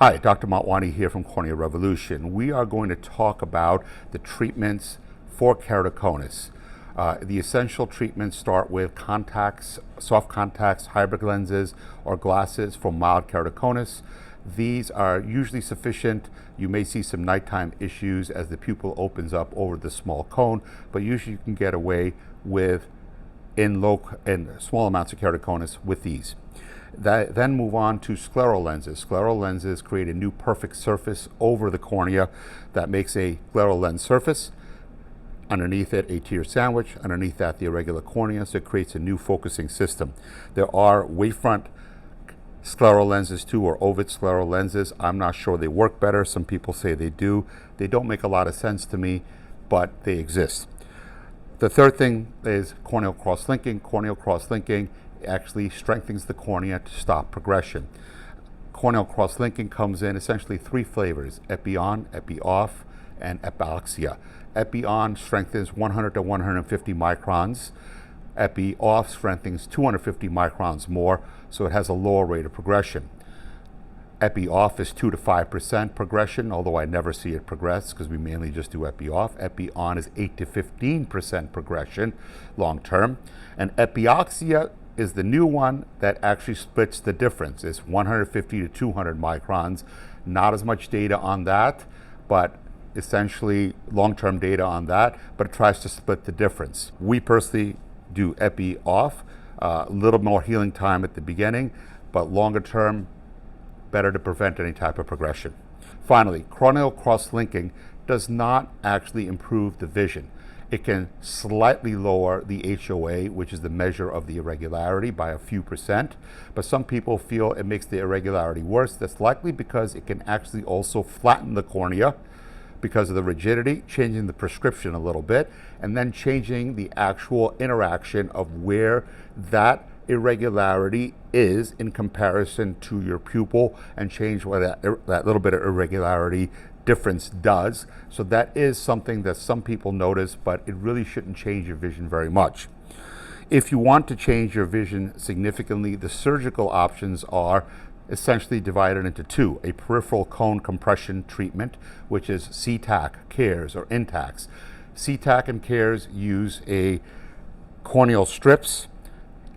Hi, Dr. Motwani here from Cornea Revolution. We are going to talk about the treatments for keratoconus. The essential treatments start with contacts, soft contacts, hybrid lenses, or glasses for mild keratoconus. These are usually sufficient. You may see some nighttime issues as the pupil opens up over the small cone, but usually you can get away with in small amounts of keratoconus with these. Then move on to scleral lenses. Scleral lenses create a new perfect surface over the cornea that makes a scleral lens surface. Underneath it, a tear sandwich. Underneath that, the irregular cornea, so it creates a new focusing system. There are wavefront scleral lenses too, or ovid scleral lenses. I'm not sure they work better. Some people say they do. They don't make a lot of sense to me, but they exist. The third thing is corneal cross-linking. Corneal cross-linking actually strengthens the cornea to stop progression. Corneal cross-linking comes in essentially three flavors: epi-on, epi-off, and epi-oxia. Epi-on strengthens 100 to 150 microns. Epi-off strengthens 250 microns more, so it has a lower rate of progression. Epi-off is 2 to 5% progression, although I never see it progress because we mainly just do epi-off. Epi-on is 8 to 15% progression long term. And epi-oxia is the new one that actually splits the difference. It's 150 to 200 microns. Not as much data on that, but essentially long-term data on that, but it tries to split the difference. We personally do epi-off, a little more healing time at the beginning, but longer term, better to prevent any type of progression. Finally, corneal cross-linking does not actually improve the vision. It can slightly lower the HOA, which is the measure of the irregularity, by a few percent, but some people feel it makes the irregularity worse. That's likely because it can actually also flatten the cornea because of the rigidity, changing the prescription a little bit, and then changing the actual interaction of where that irregularity is in comparison to your pupil, and change what that little bit of irregularity difference does. So that is something that some people notice, but it really shouldn't change your vision very much. If you want to change your vision significantly, the surgical options are essentially divided into two: a peripheral cone compression treatment, which is CTAC, CARES, or INTACs. CTAC and CARES use a corneal strips.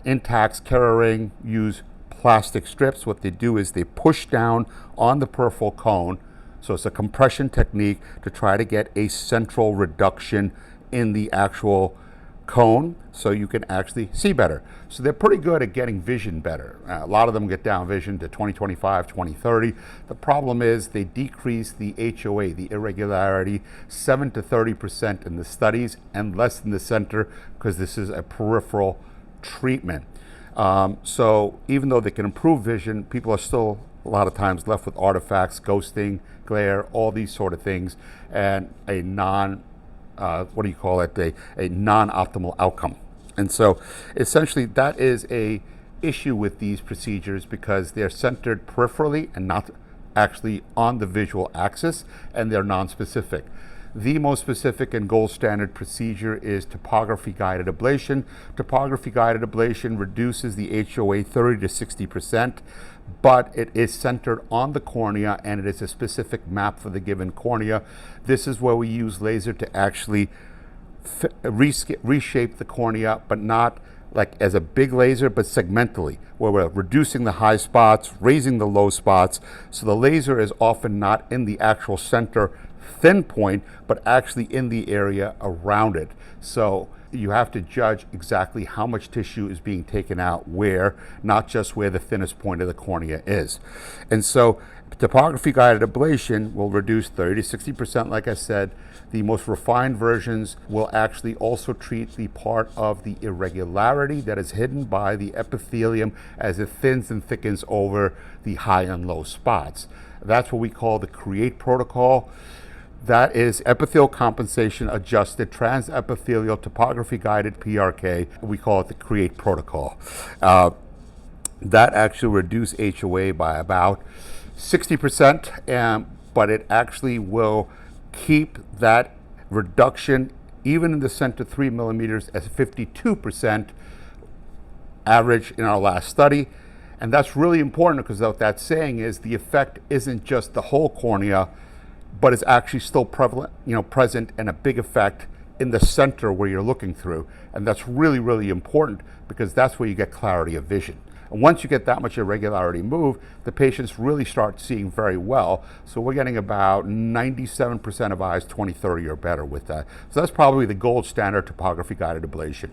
INTACs, Keratoconus use plastic strips. What they do is they push down on the peripheral cone. So it's a compression technique to try to get a central reduction in the actual cone so you can actually see better. So they're pretty good at getting vision better. A lot of them get down vision to 20/25, 20/30. The problem is they decrease the HOA, the irregularity, 7 to 30% in the studies, and less in the center because this is a peripheral treatment. So even though they can improve vision, people are still a lot of times left with artifacts, ghosting, glare, all these sort of things, and a non-optimal outcome. And so essentially that is a issue with these procedures because they're centered peripherally and not actually on the visual axis, and they're non-specific. The most specific and gold standard procedure is topography-guided ablation. Topography-guided ablation reduces the HOA 30 to 60%, but it is centered on the cornea, and it is a specific map for the given cornea. This is where we use laser to actually reshape the cornea, but not like as a big laser, but segmentally, where we're reducing the high spots, raising the low spots. So the laser is often not in the actual center thin point, but actually in the area around it. So you have to judge exactly how much tissue is being taken out where, not just where the thinnest point of the cornea is. And so topography guided ablation will reduce 30 to 60%, like I said. The most refined versions will actually also treat the part of the irregularity that is hidden by the epithelium as it thins and thickens over the high and low spots. That's what we call the CREATE protocol. That is epithelial compensation adjusted transepithelial topography guided PRK. We call it the CREATE protocol. That actually reduces HOA by about 60%, but it actually will keep that reduction, even in the center 3 millimeters, at 52% average in our last study. And that's really important because what that's saying is the effect isn't just the whole cornea, but is actually still prevalent, present, and a big effect in the center where you're looking through. And that's really, really important because that's where you get clarity of vision. And once you get that much irregularity moved, the patients really start seeing very well. So we're getting about 97% of eyes 20/30 or better with that. So that's probably the gold standard topography guided ablation.